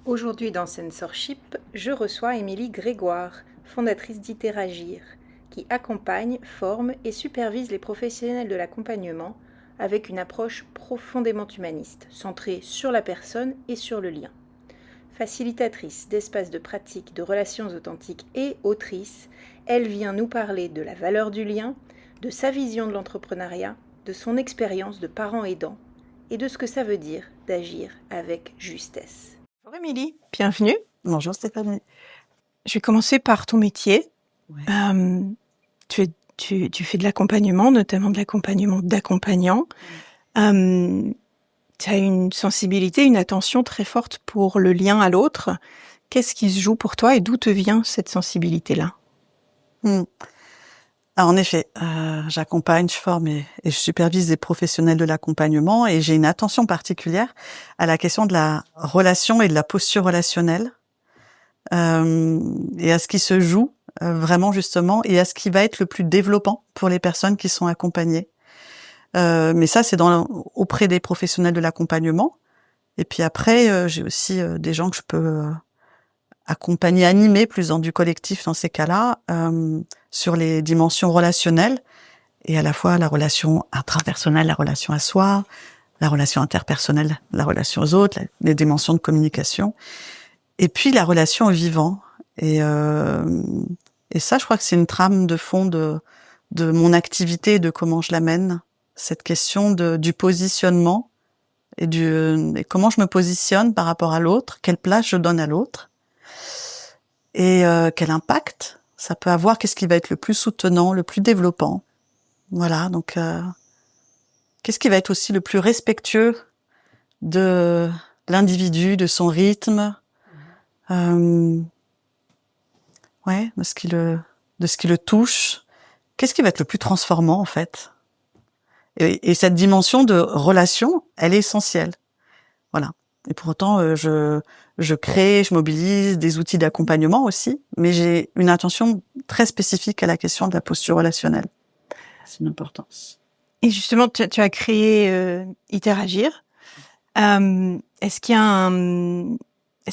Aujourd'hui dans Sensorship, je reçois Émilie Grégoire, fondatrice d'Iteragir, qui accompagne, forme et supervise les professionnels de l'accompagnement avec une approche profondément humaniste, centrée sur la personne et sur le lien. Facilitatrice d'espaces de pratique, de relations authentiques et autrice, elle vient nous parler de la valeur du lien, de sa vision de l'entrepreneuriat, de son expérience de parent aidant et de ce que ça veut dire d'agir avec justesse. Bonjour Émilie, bienvenue. Bonjour Stéphanie. Je vais commencer par ton métier. Ouais. Tu fais de l'accompagnement, notamment de l'accompagnement d'accompagnants. Tu as une sensibilité, une attention très forte pour le lien à l'autre. Qu'est-ce qui se joue pour toi et d'où te vient cette sensibilité-là ? En effet, j'accompagne, je forme et je supervise des professionnels de l'accompagnement et j'ai une attention particulière à la question de la relation et de la posture relationnelle et à ce qui se joue vraiment justement et à ce qui va être le plus développant pour les personnes qui sont accompagnées. Mais ça, c'est auprès des professionnels de l'accompagnement. Et puis après, j'ai aussi des gens que je peux accompagner, animer plus dans du collectif dans ces cas-là, sur les dimensions relationnelles et à la fois la relation intrapersonnelle, la relation à soi, la relation interpersonnelle, la relation aux autres, les dimensions de communication, et puis la relation au vivant. Et ça, je crois que c'est une trame de fond de mon activité et de comment je l'amène, cette question du positionnement et et comment je me positionne par rapport à l'autre, quelle place je donne à l'autre. Et quel impact ça peut avoir, qu'est-ce qui va être le plus soutenant, le plus développant. Voilà, donc qu'est-ce qui va être aussi le plus respectueux de l'individu, de son rythme, de ce qui le touche. Qu'est-ce qui va être le plus transformant en fait. Et cette dimension de relation, elle est essentielle. Voilà. Et pour autant, je crée, je mobilise des outils d'accompagnement aussi, mais j'ai une attention très spécifique à la question de la posture relationnelle. C'est une importance. Et justement, tu as créé Iteragir. Est-ce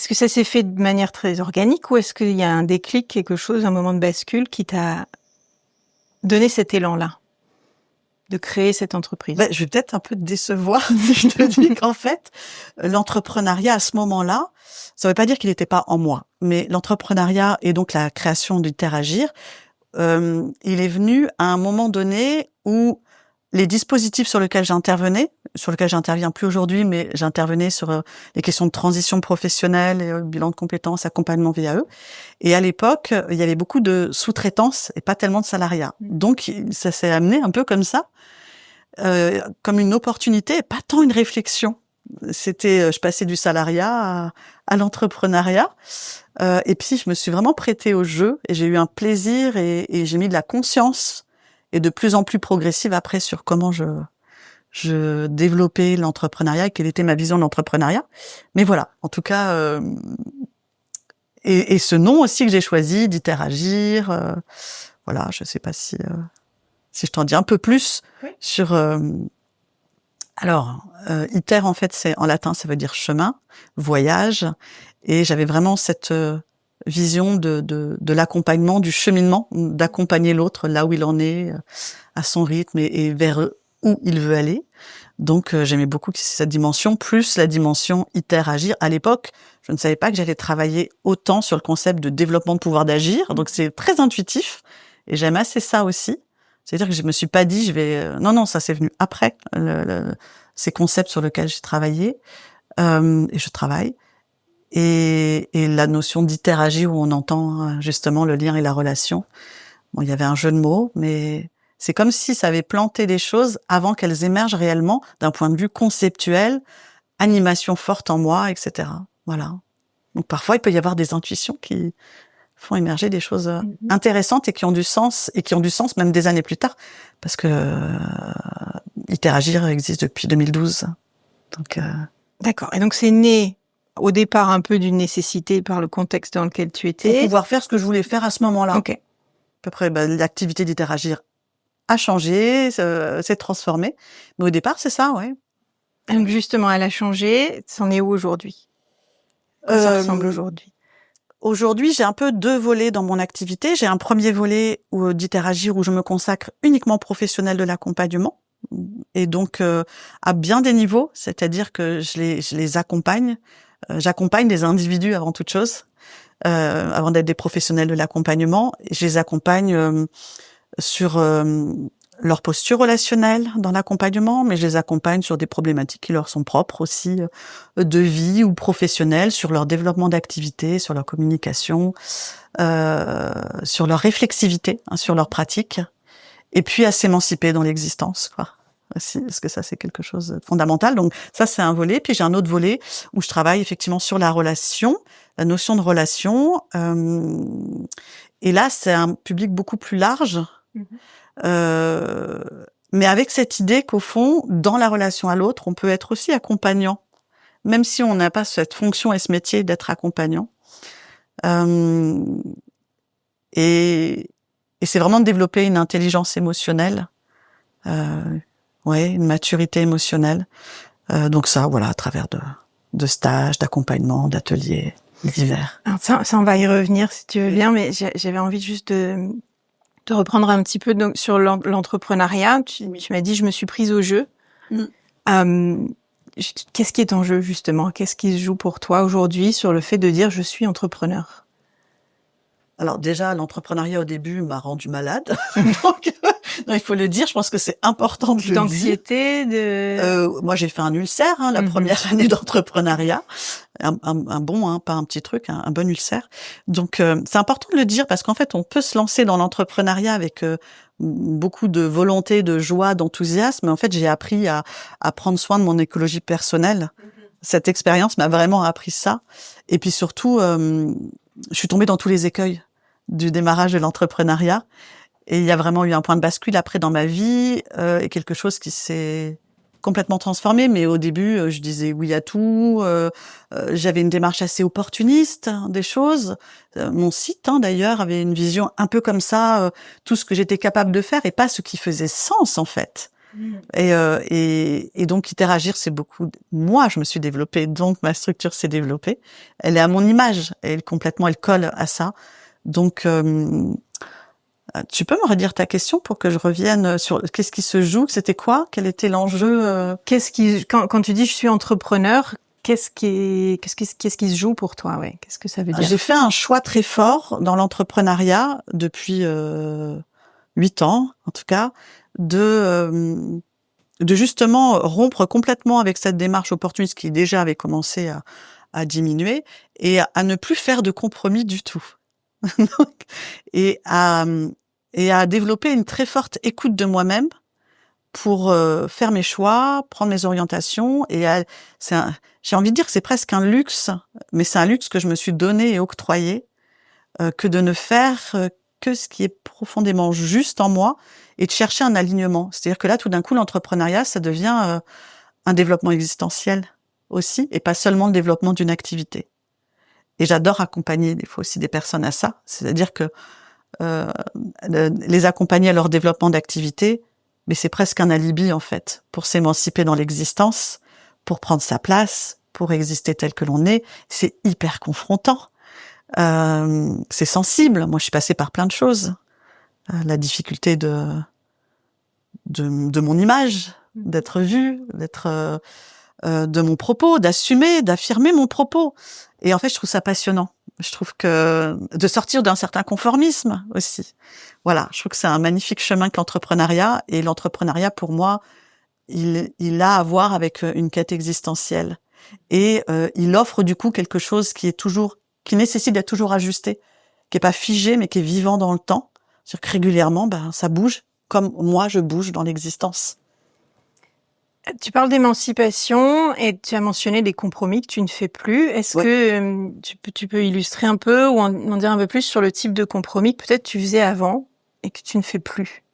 que ça s'est fait de manière très organique ou est-ce qu'il y a un déclic, quelque chose, un moment de bascule qui t'a donné cet élan-là de créer cette entreprise? Je vais peut-être un peu te décevoir si je te dis qu'en fait, l'entrepreneuriat à ce moment-là, ça ne veut pas dire qu'il n'était pas en moi, mais l'entrepreneuriat et donc la création d'Iteragir, il est venu à un moment donné où les dispositifs sur lesquels j'interviens plus aujourd'hui, mais j'intervenais sur les questions de transition professionnelle, bilan de compétences, accompagnement VAE. Et à l'époque, il y avait beaucoup de sous-traitance et pas tellement de salariat. Donc, ça s'est amené un peu comme ça, comme une opportunité et pas tant une réflexion. Je passais du salariat à l'entrepreneuriat. Et puis, je me suis vraiment prêtée au jeu et j'ai eu un plaisir et j'ai mis de la conscience et de plus en plus progressive après sur comment je développais l'entrepreneuriat et quelle était ma vision de l'entrepreneuriat. Mais voilà, en tout cas, et ce nom aussi que j'ai choisi, d'Iteragir, voilà, je sais pas si je t'en dis un peu plus sur... Alors, iter, en fait, en latin, ça veut dire chemin, voyage, et j'avais vraiment cette vision de l'accompagnement, du cheminement, d'accompagner l'autre là où il en est, à son rythme et vers où il veut aller. Donc, j'aimais beaucoup cette dimension, plus la dimension iter-agir. À l'époque, je ne savais pas que j'allais travailler autant sur le concept de développement de pouvoir d'agir, donc c'est très intuitif, et j'aime assez ça aussi. C'est-à-dire que je me suis pas dit, non, ça c'est venu après, ces concepts sur lesquels j'ai travaillé, et je travaille. Et la notion d'iter-agir où on entend justement le lien et la relation. Bon, il y avait un jeu de mots, mais c'est comme si ça avait planté des choses avant qu'elles émergent réellement d'un point de vue conceptuel, animation forte en moi, etc. Voilà. Donc parfois, il peut y avoir des intuitions qui font émerger des choses intéressantes et qui ont du sens même des années plus tard, parce que Iteragir existe depuis 2012. Donc, D'accord. Et donc c'est né au départ un peu d'une nécessité par le contexte dans lequel tu étais. Pour pouvoir faire ce que je voulais faire à ce moment-là. Ok. Après, l'activité d'Iteragir a changé, s'est transformée. Mais au départ, c'est ça, ouais. Donc justement, elle a changé. C'en est où aujourd'hui ? quoi ça ressemble Euh, aujourd'hui? Aujourd'hui, j'ai un peu 2 volets dans mon activité. J'ai un premier volet d'Iteragir où je me consacre uniquement aux professionnels de l'accompagnement et donc à bien des niveaux, c'est-à-dire que je les accompagne. J'accompagne des individus avant toute chose, avant d'être des professionnels de l'accompagnement. Je les accompagne sur leur posture relationnelle dans l'accompagnement, mais je les accompagne sur des problématiques qui leur sont propres aussi, de vie ou professionnelles, sur leur développement d'activité, sur leur communication, sur leur réflexivité, hein, sur leur pratique, et puis à s'émanciper dans l'existence, quoi. Aussi, parce que ça, c'est quelque chose de fondamental. Donc ça, c'est un volet. Puis j'ai un autre volet où je travaille effectivement sur la relation, la notion de relation. Et là, c'est un public beaucoup plus large. Euh, mais avec cette idée qu'au fond, dans la relation à l'autre, on peut être aussi accompagnant, même si on n'a pas cette fonction et ce métier d'être accompagnant. Euh, et c'est vraiment de développer une intelligence émotionnelle, une maturité émotionnelle. Donc ça, voilà, à travers de stages, d'accompagnement, d'ateliers divers. Alors ça, on va y revenir si tu veux bien, mais j'avais envie juste de reprendre un petit peu donc, sur l'entrepreneuriat. Tu m'as dit, je me suis prise au jeu. Qu'est-ce qui est en jeu, justement? Qu'est-ce qui se joue pour toi aujourd'hui sur le fait de dire, je suis entrepreneur? Alors déjà, l'entrepreneuriat au début m'a rendu malade. Donc, non, il faut le dire, je pense que c'est important de le dire. D'anxiété, moi, j'ai fait un ulcère, la première année d'entrepreneuriat. Un bon, pas un petit truc, un bon ulcère. Donc, c'est important de le dire parce qu'en fait, on peut se lancer dans l'entrepreneuriat avec beaucoup de volonté, de joie, d'enthousiasme. Mais en fait, j'ai appris à prendre soin de mon écologie personnelle. Cette expérience m'a vraiment appris ça. Et puis surtout, je suis tombée dans tous les écueils du démarrage de l'entrepreneuriat. Et il y a vraiment eu un point de bascule après dans ma vie et quelque chose qui s'est complètement transformé. Mais au début, je disais oui à tout. J'avais une démarche assez opportuniste des choses. Mon site, d'ailleurs, avait une vision un peu comme ça, tout ce que j'étais capable de faire et pas ce qui faisait sens, en fait. Et donc, Interagir, c'est beaucoup... Moi, je me suis développée, donc ma structure s'est développée. Elle est à mon image. Elle colle à ça. Donc... tu peux me redire ta question pour que je revienne sur qu'est-ce qui se joue, c'était quoi, quel était l'enjeu quand tu dis je suis entrepreneur, qu'est-ce qui se joue pour toi, ouais? Qu'est-ce que ça veut dire? J'ai fait un choix très fort dans l'entrepreneuriat depuis 8 ans, en tout cas, de justement rompre complètement avec cette démarche opportuniste qui déjà avait commencé à diminuer et à ne plus faire de compromis du tout. et à développer une très forte écoute de moi-même pour faire mes choix, prendre mes orientations. J'ai envie de dire que c'est presque un luxe, mais c'est un luxe que je me suis donné et octroyé, que de ne faire que ce qui est profondément juste en moi et de chercher un alignement. C'est-à-dire que là, tout d'un coup, l'entrepreneuriat, ça devient un développement existentiel aussi, et pas seulement le développement d'une activité. Et j'adore accompagner des fois aussi des personnes à ça. C'est-à-dire que les accompagner à leur développement d'activité, mais c'est presque un alibi en fait, pour s'émanciper dans l'existence, pour prendre sa place, pour exister tel que l'on est. C'est hyper confrontant. C'est sensible. Moi, je suis passée par plein de choses. La difficulté de mon image, d'être vue, de mon propos, d'affirmer mon propos. Et en fait, je trouve ça passionnant. Je trouve que de sortir d'un certain conformisme aussi. Voilà, je trouve que c'est un magnifique chemin que l'entrepreneuriat. Et l'entrepreneuriat, pour moi, il a à voir avec une quête existentielle. Et il offre du coup quelque chose qui nécessite d'être toujours ajusté, qui est pas figé, mais qui est vivant dans le temps. C'est-à-dire que régulièrement, ça bouge, comme moi, je bouge dans l'existence. Tu parles d'émancipation et tu as mentionné des compromis que tu ne fais plus. Est-ce que tu peux illustrer un peu ou en dire un peu plus sur le type de compromis que peut-être tu faisais avant et que tu ne fais plus?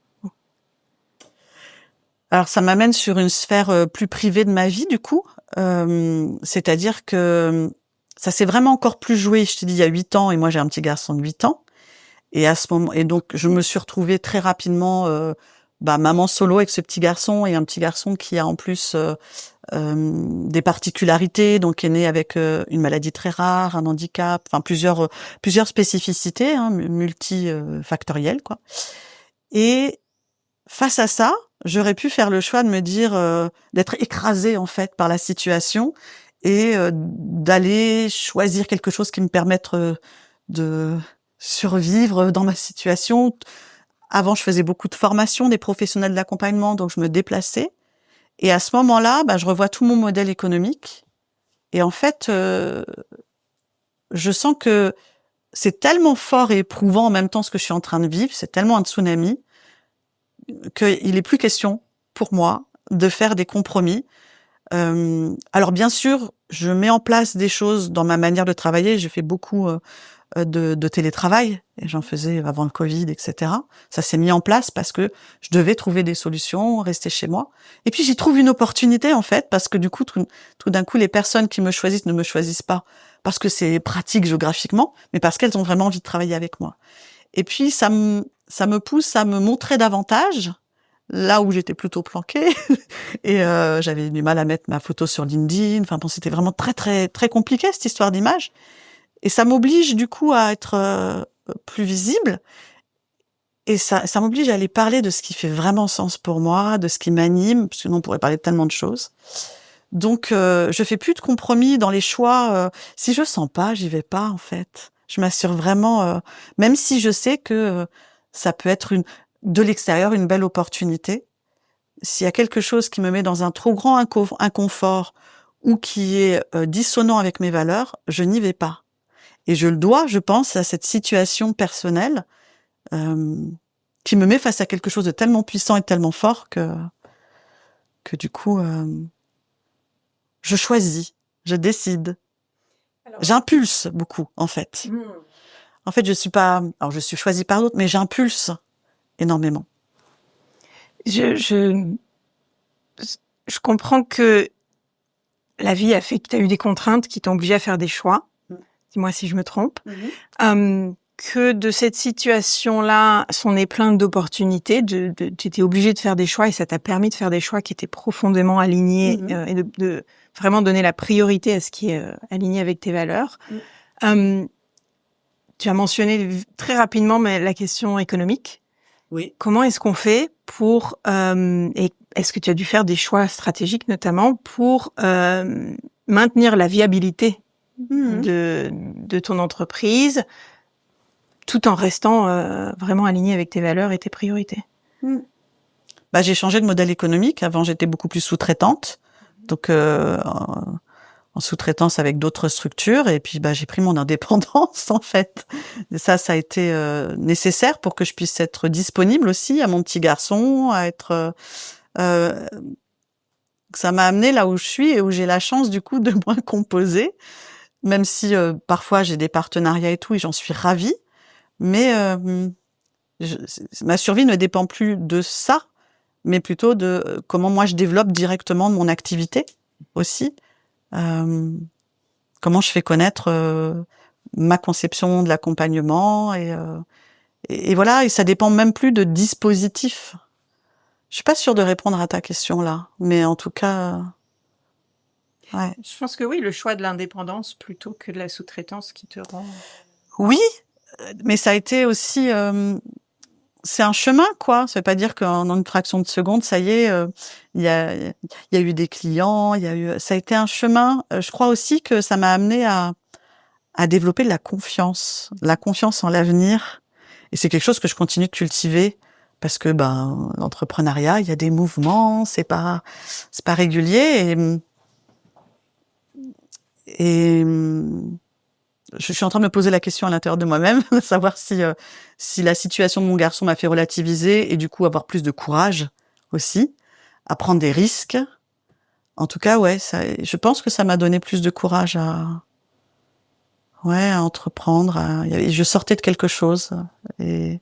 Alors, ça m'amène sur une sphère plus privée de ma vie, du coup. C'est-à-dire que ça s'est vraiment encore plus joué, je te dis, il y a 8 ans, et moi, j'ai un petit garçon de 8 ans. Et à ce moment, et donc, je me suis retrouvée très rapidement maman solo avec ce petit garçon et un petit garçon qui a en plus des particularités, donc est né avec une maladie très rare, un handicap, enfin plusieurs spécificités, hein, multifactorielles, quoi. Et face à ça, j'aurais pu faire le choix de me dire d'être écrasée en fait par la situation et d'aller choisir quelque chose qui me permette de survivre dans ma situation. Avant, je faisais beaucoup de formations des professionnels de l'accompagnement, donc je me déplaçais. Et à ce moment-là, je revois tout mon modèle économique. Et en fait, je sens que c'est tellement fort et éprouvant en même temps ce que je suis en train de vivre, c'est tellement un tsunami, qu'il n'est plus question pour moi de faire des compromis. Alors bien sûr, je mets en place des choses dans ma manière de travailler. Je fais beaucoup de télétravail, et j'en faisais avant le Covid, etc. Ça s'est mis en place parce que je devais trouver des solutions, rester chez moi. Et puis j'y trouve une opportunité en fait, parce que du coup, tout d'un coup, les personnes qui me choisissent ne me choisissent pas parce que c'est pratique géographiquement, mais parce qu'elles ont vraiment envie de travailler avec moi. Et puis ça me pousse à me montrer davantage là où j'étais plutôt planquée et j'avais du mal à mettre ma photo sur LinkedIn. Enfin bon, c'était vraiment très très très compliqué cette histoire d'image. Et ça m'oblige du coup à être plus visible, et ça m'oblige à aller parler de ce qui fait vraiment sens pour moi, de ce qui m'anime, parce que sinon on pourrait parler de tellement de choses. Donc je fais plus de compromis dans les choix. Si je sens pas, j'y vais pas en fait. Je m'assure vraiment, même si je sais que ça peut être de l'extérieur une belle opportunité. S'il y a quelque chose qui me met dans un trop grand inconfort ou qui est dissonant avec mes valeurs, je n'y vais pas. Et je le dois, je pense, à cette situation personnelle qui me met face à quelque chose de tellement puissant et de tellement fort que du coup, je choisis, je décide. Alors, j'impulse beaucoup, en fait. En fait, je suis choisie par d'autres, mais j'impulse énormément. Je comprends que la vie a fait que tu as eu des contraintes qui t'ont obligé à faire des choix. Dis-moi si je me trompe. Que de cette situation-là, sont nées plein d'opportunités. Tu étais obligé de faire des choix et ça t'a permis de faire des choix qui étaient profondément alignés et de vraiment donner la priorité à ce qui est aligné avec tes valeurs. Tu as mentionné très rapidement la question économique. Oui. Comment est-ce qu'on fait pour... et est-ce que tu as dû faire des choix stratégiques notamment pour maintenir la viabilité de ton entreprise, tout en restant vraiment aligné avec tes valeurs et tes priorités? J'ai changé de modèle économique. Avant, j'étais beaucoup plus sous-traitante, donc en sous-traitance avec d'autres structures. Et puis, j'ai pris mon indépendance en fait. Et ça a été nécessaire pour que je puisse être disponible aussi à mon petit garçon, à être. Ça m'a amené là où je suis et où j'ai la chance du coup de moins composer. Même si parfois j'ai des partenariats et tout, et j'en suis ravie, mais ma survie ne dépend plus de ça, mais plutôt de comment moi je développe directement mon activité aussi, comment je fais connaître ma conception de l'accompagnement, et voilà, et ça dépend même plus de dispositifs. Je suis pas sûre de répondre à ta question là, mais en tout cas... Ouais. Je pense que oui, le choix de l'indépendance plutôt que de la sous-traitance qui te rend... Oui, mais ça a été aussi... c'est un chemin, quoi. Ça veut pas dire qu'en une fraction de seconde, ça y est, il y a eu des clients, ça a été un chemin. Je crois aussi que ça m'a amené à développer de la confiance en l'avenir. Et c'est quelque chose que je continue de cultiver parce que, l'entrepreneuriat, il y a des mouvements, c'est pas régulier, et je suis en train de me poser la question à l'intérieur de moi-même, de savoir si la situation de mon garçon m'a fait relativiser et du coup avoir plus de courage aussi, à prendre des risques. En tout cas, ouais, je pense que ça m'a donné plus de courage à entreprendre. Je sortais de quelque chose. Et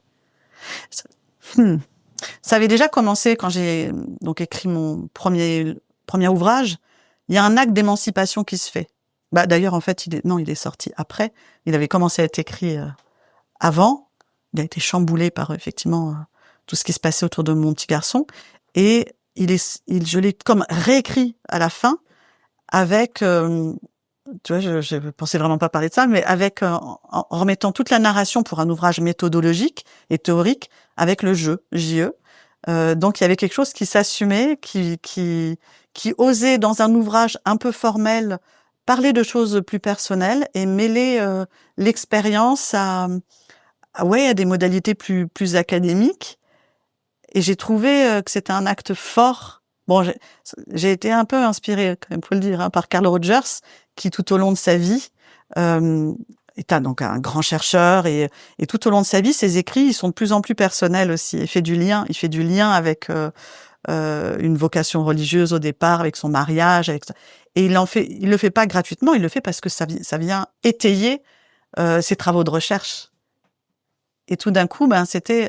ça avait déjà commencé quand j'ai donc écrit mon premier ouvrage. Il y a un acte d'émancipation qui se fait. D'ailleurs, en fait, il est sorti après. Il avait commencé à être écrit avant. Il a été chamboulé par, effectivement, tout ce qui se passait autour de mon petit garçon. Et je l'ai comme réécrit à la fin avec, tu vois, je pensais vraiment pas parler de ça, mais avec, en remettant toute la narration pour un ouvrage méthodologique et théorique avec le jeu, JE. Donc il y avait quelque chose qui s'assumait, qui osait dans un ouvrage un peu formel parler de choses plus personnelles et mêler l'expérience à des modalités plus académiques. Et j'ai trouvé que c'était un acte fort. Bon, j'ai été un peu inspirée, quand même, faut le dire, par Carl Rogers, qui tout au long de sa vie est donc un grand chercheur et tout au long de sa vie, ses écrits, ils sont de plus en plus personnels aussi. Il fait du lien avec une vocation religieuse au départ, avec son mariage, et il le fait pas gratuitement, il le fait parce que ça vient étayer ses travaux de recherche. Et tout d'un coup, c'était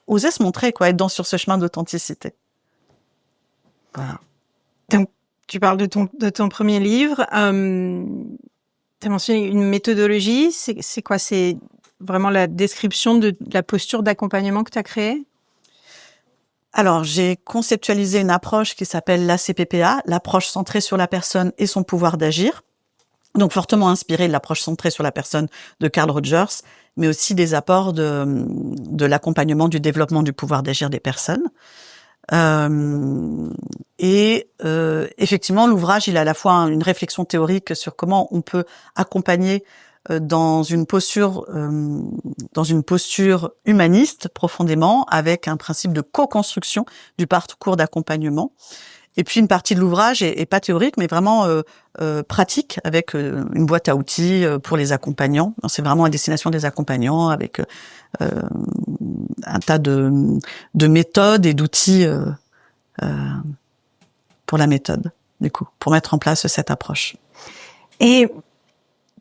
oser se montrer, quoi, être sur ce chemin d'authenticité. Voilà. Donc, tu parles de ton premier livre. Tu as mentionné une méthodologie. C'est quoi? C'est vraiment la description de la posture d'accompagnement que tu as créée? Alors, j'ai conceptualisé une approche qui s'appelle l'ACPPA, l'approche centrée sur la personne et son pouvoir d'agir. Donc, fortement inspirée de l'approche centrée sur la personne de Carl Rogers, mais aussi des apports de l'accompagnement du développement du pouvoir d'agir des personnes. Effectivement, l'ouvrage, il a à la fois une réflexion théorique sur comment on peut accompagner dans une posture humaniste profondément, avec un principe de co-construction du parcours d'accompagnement. Et puis une partie de l'ouvrage est pas théorique, mais vraiment pratique, avec une boîte à outils pour les accompagnants. C'est vraiment à destination des accompagnants, avec un tas de méthodes et d'outils pour la méthode, du coup, pour mettre en place cette approche. Et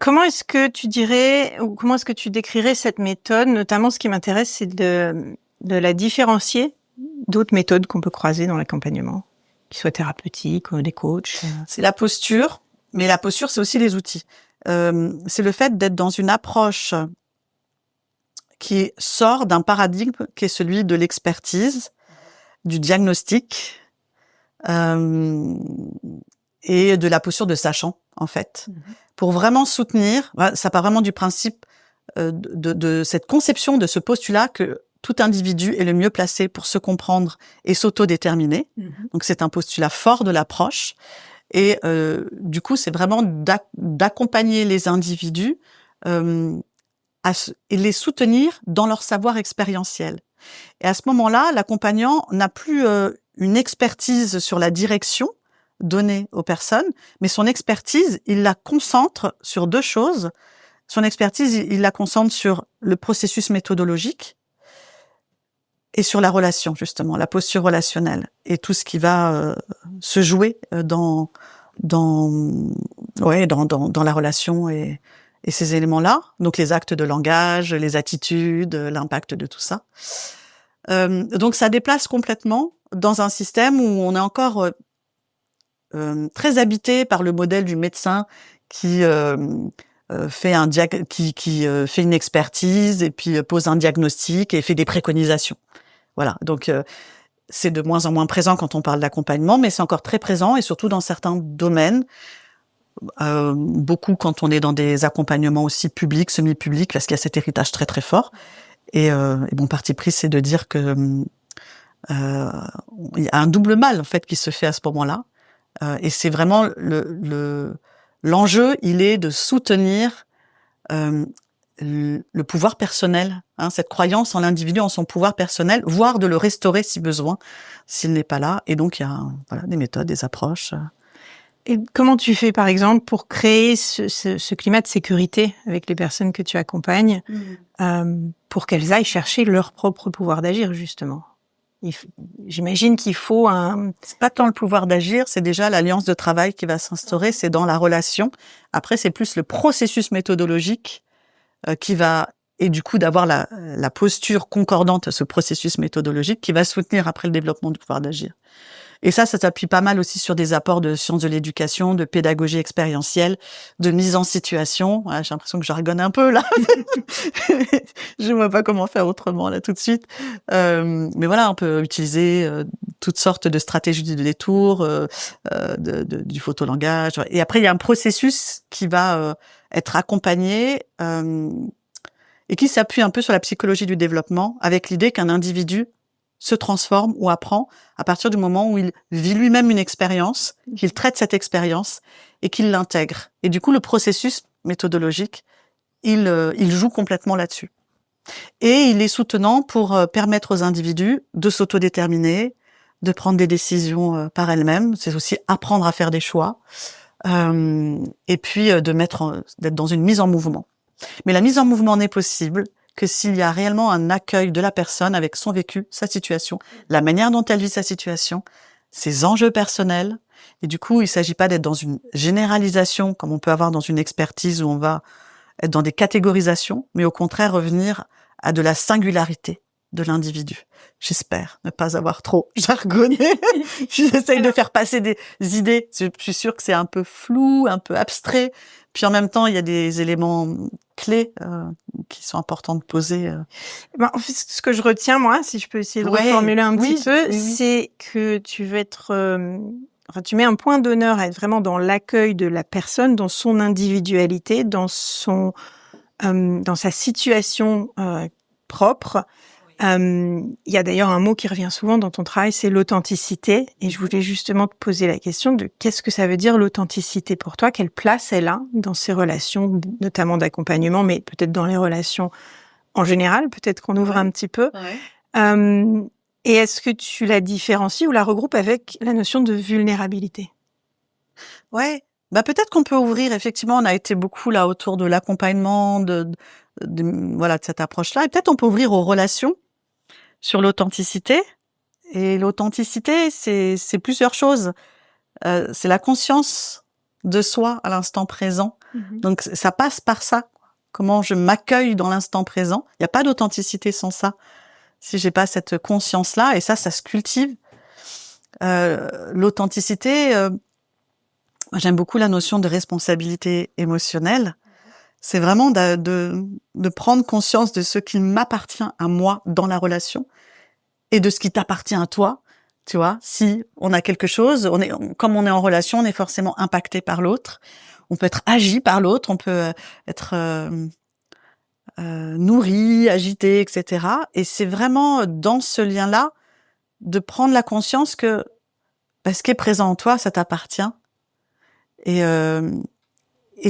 comment est-ce que tu dirais, ou comment est-ce que tu décrirais cette méthode? Notamment, ce qui m'intéresse, c'est de la différencier d'autres méthodes qu'on peut croiser dans l'accompagnement, qui soient thérapeutiques, des coachs. C'est la posture, mais la posture, c'est aussi les outils. C'est le fait d'être dans une approche qui sort d'un paradigme qui est celui de l'expertise, du diagnostic et de la posture de sachant, en fait. Pour vraiment soutenir, ça part vraiment du principe de cette conception, de ce postulat que tout individu est le mieux placé pour se comprendre et s'autodéterminer. Donc c'est un postulat fort de l'approche. Et du coup, c'est vraiment d'accompagner les individus et les soutenir dans leur savoir expérientiel. Et à ce moment-là, l'accompagnant n'a plus une expertise sur la direction donnée aux personnes, mais son expertise, il la concentre sur deux choses. Son expertise, il la concentre sur le processus méthodologique et sur la relation, justement, la posture relationnelle et tout ce qui va se jouer dans la relation et ces éléments-là. Donc les actes de langage, les attitudes, l'impact de tout ça. Donc ça déplace complètement dans un système où on est encore très habité par le modèle du médecin qui fait fait une expertise et puis pose un diagnostic et fait des préconisations. Voilà, donc c'est de moins en moins présent quand on parle d'accompagnement, mais c'est encore très présent et surtout dans certains domaines. Beaucoup quand on est dans des accompagnements aussi publics, semi-publics, parce qu'il y a cet héritage très très fort. Et mon parti pris, c'est de dire que il y a un double mal en fait qui se fait à ce moment-là. Et c'est vraiment l'enjeu, il est de soutenir le pouvoir personnel, cette croyance en l'individu, en son pouvoir personnel, voire de le restaurer si besoin, s'il n'est pas là. Et donc il y a des méthodes, des approches. Et comment tu fais, par exemple, pour créer ce climat de sécurité avec les personnes que tu accompagnes, pour qu'elles aillent chercher leur propre pouvoir d'agir, justement? J'imagine qu'il faut C'est pas tant le pouvoir d'agir, c'est déjà l'alliance de travail qui va s'instaurer, c'est dans la relation. Après, c'est plus le processus méthodologique qui va, et du coup d'avoir la posture concordante à ce processus méthodologique qui va soutenir après le développement du pouvoir d'agir. Et ça s'appuie pas mal aussi sur des apports de sciences de l'éducation, de pédagogie expérientielle, de mise en situation. Voilà, j'ai l'impression que je jargonne un peu là. Je vois pas comment faire autrement là tout de suite. Mais voilà, on peut utiliser toutes sortes de stratégies de détour, du photolangage. Et après, il y a un processus qui va être accompagné et qui s'appuie un peu sur la psychologie du développement, avec l'idée qu'un individu se transforme ou apprend à partir du moment où il vit lui-même une expérience, qu'il traite cette expérience et qu'il l'intègre. Et du coup, le processus méthodologique, il joue complètement là-dessus. Et il est soutenant pour permettre aux individus de s'autodéterminer, de prendre des décisions par elles-mêmes. C'est aussi apprendre à faire des choix. Et puis d'être dans une mise en mouvement. Mais la mise en mouvement n'est possible que s'il y a réellement un accueil de la personne avec son vécu, sa situation, la manière dont elle vit sa situation, ses enjeux personnels. Et du coup, il ne s'agit pas d'être dans une généralisation, comme on peut avoir dans une expertise où on va être dans des catégorisations, mais au contraire revenir à de la singularité de l'individu. J'espère ne pas avoir trop jargonné. J'essaye de faire passer des idées. Je suis sûre que c'est un peu flou, un peu abstrait. Puis en même temps, il y a des éléments clés qui sont importants de poser. En fait, ce que je retiens, moi, si je peux essayer de reformuler un petit peu, c'est que tu veux être... tu mets un point d'honneur à être vraiment dans l'accueil de la personne, dans son individualité, dans sa situation propre. Il y a d'ailleurs un mot qui revient souvent dans ton travail, c'est l'authenticité. Et je voulais justement te poser la question de qu'est-ce que ça veut dire l'authenticité pour toi? Quelle place elle a dans ces relations, notamment d'accompagnement, mais peut-être dans les relations en général? Peut-être qu'on ouvre un petit peu. Et est-ce que tu la différencies ou la regroupes avec la notion de vulnérabilité? Ouais, peut-être qu'on peut ouvrir. Effectivement, on a été beaucoup là autour de l'accompagnement, de cette approche-là. Et peut-être on peut ouvrir aux relations sur l'authenticité. Et l'authenticité, c'est plusieurs choses. C'est la conscience de soi à l'instant présent. Donc ça passe par ça. Comment je m'accueille dans l'instant présent. Il n'y a pas d'authenticité sans ça. Si j'ai pas cette conscience-là, et ça se cultive. L'authenticité, j'aime beaucoup la notion de responsabilité émotionnelle. C'est vraiment de prendre conscience de ce qui m'appartient à moi dans la relation et de ce qui t'appartient à toi. Tu vois, si on a quelque chose, comme on est en relation, on est forcément impacté par l'autre. On peut être agi par l'autre, on peut être nourri, agité, etc. Et c'est vraiment dans ce lien-là de prendre la conscience que ce qui est présent en toi, ça t'appartient. Et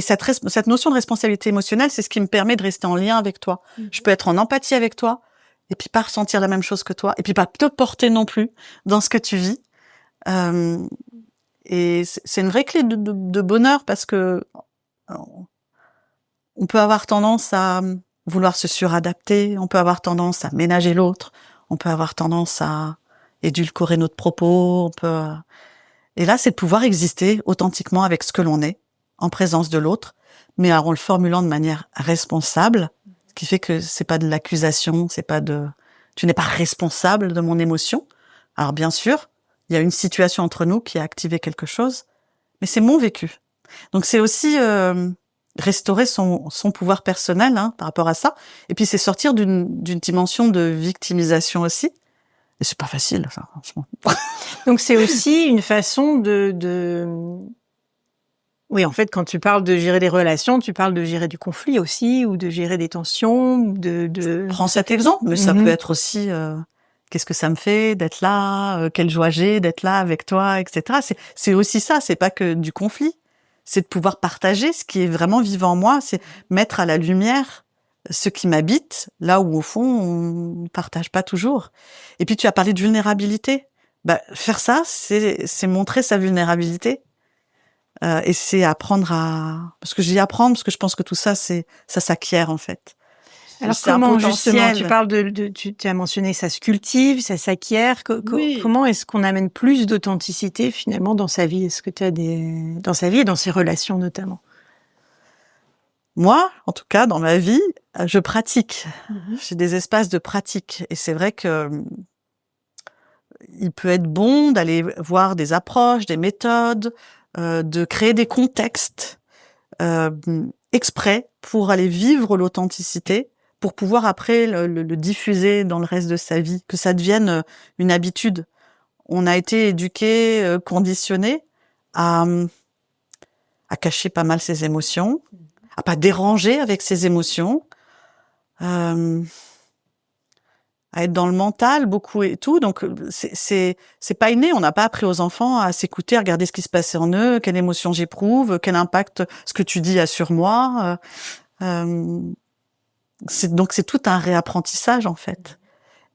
cette notion de responsabilité émotionnelle, c'est ce qui me permet de rester en lien avec toi. Je peux être en empathie avec toi, et puis pas ressentir la même chose que toi, et puis pas te porter non plus dans ce que tu vis. Et c'est une vraie clé de bonheur, parce que on peut avoir tendance à vouloir se suradapter, on peut avoir tendance à ménager l'autre, on peut avoir tendance à édulcorer notre propos, et là, c'est de pouvoir exister authentiquement avec ce que l'on est, en présence de l'autre, mais en le formulant de manière responsable, ce qui fait que c'est pas de l'accusation, tu n'es pas responsable de mon émotion. Alors bien sûr, il y a une situation entre nous qui a activé quelque chose, mais c'est mon vécu. Donc c'est aussi restaurer son pouvoir personnel par rapport à ça, et puis c'est sortir d'une dimension de victimisation aussi. Et c'est pas facile, ça, franchement. Donc c'est aussi une façon Oui, en fait, quand tu parles de gérer des relations, tu parles de gérer du conflit aussi, ou de gérer des tensions, Je prends cet exemple, mais ça peut être aussi qu'est-ce que ça me fait d'être là, quelle joie j'ai d'être là avec toi, etc. C'est aussi ça, c'est pas que du conflit, c'est de pouvoir partager ce qui est vraiment vivant en moi, c'est mettre à la lumière ce qui m'habite, là où au fond on partage pas toujours. Et puis tu as parlé de vulnérabilité. Faire ça, c'est montrer sa vulnérabilité. Et c'est apprendre parce que je dis apprendre, parce que je pense que tout ça, ça s'acquiert, en fait. Alors comment, justement, tu parles tu as mentionné, ça se cultive, ça s'acquiert. Oui. Comment est-ce qu'on amène plus d'authenticité, finalement, dans sa vie? Est-ce que tu as dans sa vie et dans ses relations, notamment? Moi, en tout cas, dans ma vie, je pratique. J'ai des espaces de pratique. Et c'est vrai que il peut être bon d'aller voir des approches, des méthodes, de créer des contextes euh, exprès pour aller vivre l'authenticité, pour pouvoir après le diffuser dans le reste de sa vie, que ça devienne une habitude. On a été éduqués, conditionnés à, à cacher pas mal ses émotions, à pas déranger avec ses émotions, euh, à être dans le mental beaucoup et tout. Donc c'est pas inné. On n'a pas appris aux enfants à s'écouter, à regarder ce qui se passait en eux, quelle émotion j'éprouve, quel impact ce que tu dis a sur moi. Donc c'est tout un réapprentissage en fait.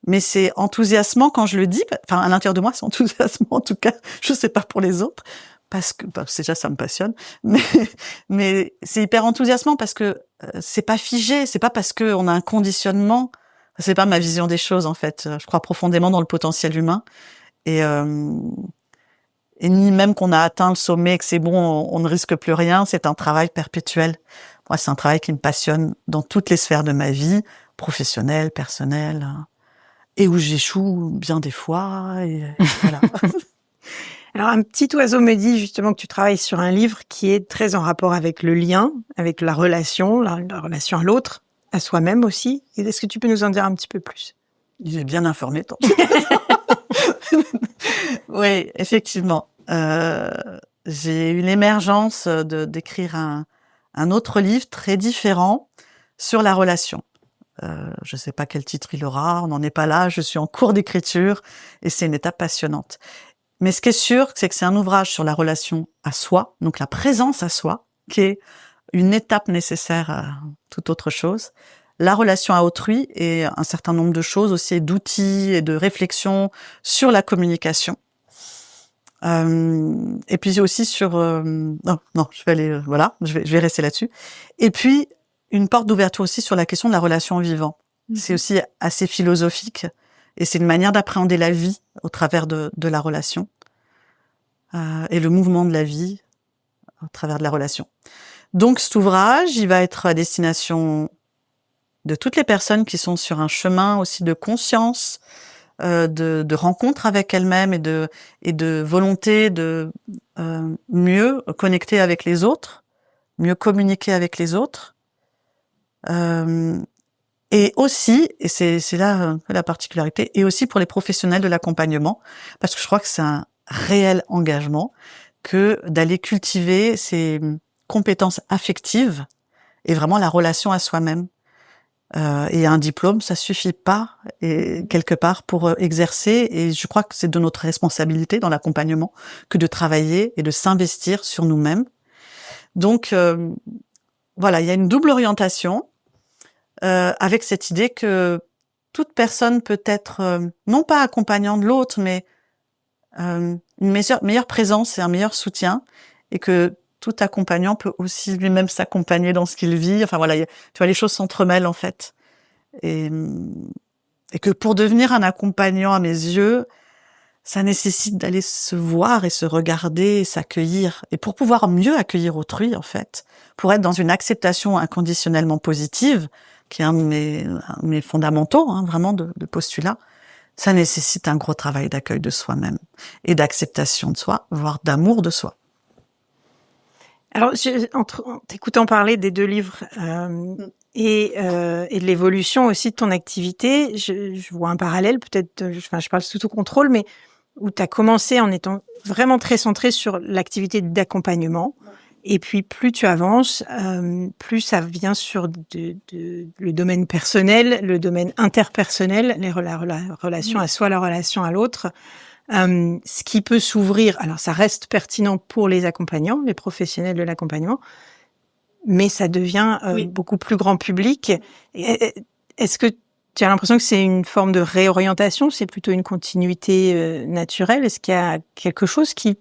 Mais c'est enthousiasmant quand je le dis. Enfin, à l'intérieur de moi, c'est enthousiasmant en tout cas. Je sais pas pour les autres parce que déjà ça me passionne. Mais c'est hyper enthousiasmant parce que c'est pas figé. C'est pas parce que on a un conditionnement. C'est pas ma vision des choses en fait. Je crois profondément dans le potentiel humain et ni même qu'on a atteint le sommet, que c'est bon, on ne risque plus rien. C'est un travail perpétuel. Moi, c'est un travail qui me passionne dans toutes les sphères de ma vie, professionnelle, personnelle, et où j'échoue bien des fois. Et voilà. Alors, un petit oiseau me dit justement que tu travailles sur un livre qui est très en rapport avec le lien, avec la relation à l'autre, à soi-même aussi. Est-ce que tu peux nous en dire un petit peu plus? Il est bien informé, tant. Oui, effectivement. J'ai eu l'émergence d'écrire un autre livre très différent sur la relation. Je ne sais pas quel titre il aura, on n'en est pas là, je suis en cours d'écriture et c'est une étape passionnante. Mais ce qui est sûr, c'est que c'est un ouvrage sur la relation à soi, donc la présence à soi, qui est une étape nécessaire à toute autre chose. La relation à autrui et un certain nombre de choses aussi, d'outils et de réflexions sur la communication. Et puis aussi sur... non, je vais aller... voilà, je vais rester là-dessus. Et puis, une porte d'ouverture aussi sur la question de la relation au vivant. C'est aussi assez philosophique et c'est une manière d'appréhender la vie au travers de la relation et le mouvement de la vie au travers de la relation. Donc cet ouvrage, il va être à destination de toutes les personnes qui sont sur un chemin aussi de conscience, de rencontre avec elles-mêmes et de volonté de mieux connecter avec les autres, mieux communiquer avec les autres. Et aussi, et c'est là la particularité, et aussi pour les professionnels de l'accompagnement, parce que je crois que c'est un réel engagement que d'aller cultiver ces compétences affectives et vraiment la relation à soi-même. Et un diplôme, ça suffit pas, et quelque part, pour exercer, et je crois que c'est de notre responsabilité dans l'accompagnement que de travailler et de s'investir sur nous-mêmes. Donc, voilà, il y a une double orientation, avec cette idée que toute personne peut être, non pas accompagnant de l'autre, mais une meilleure présence et un meilleur soutien, et que tout accompagnant peut aussi lui-même s'accompagner dans ce qu'il vit. Enfin voilà, tu vois, les choses s'entremêlent en fait. Et que pour devenir un accompagnant à mes yeux, ça nécessite d'aller se voir et se regarder et s'accueillir. Et pour pouvoir mieux accueillir autrui, en fait, pour être dans une acceptation inconditionnellement positive, qui est un de mes fondamentaux, hein, vraiment de postulat, ça nécessite un gros travail d'accueil de soi-même et d'acceptation de soi, voire d'amour de soi. Alors, en t'écoutant parler des deux livres et de l'évolution aussi de ton activité, je vois un parallèle, peut-être, je parle sous tout contrôle, mais où tu as commencé en étant vraiment très centré sur l'activité d'accompagnement. Et puis, plus tu avances, plus ça vient sur le domaine personnel, le domaine interpersonnel, la relation à soi, la relation à l'autre. Ce qui peut s'ouvrir, alors ça reste pertinent pour les accompagnants, les professionnels de l'accompagnement, mais ça devient beaucoup plus grand public. Est-ce que tu as l'impression que c'est une forme de réorientation, c'est plutôt une continuité naturelle? Est-ce qu'il y a quelque chose qui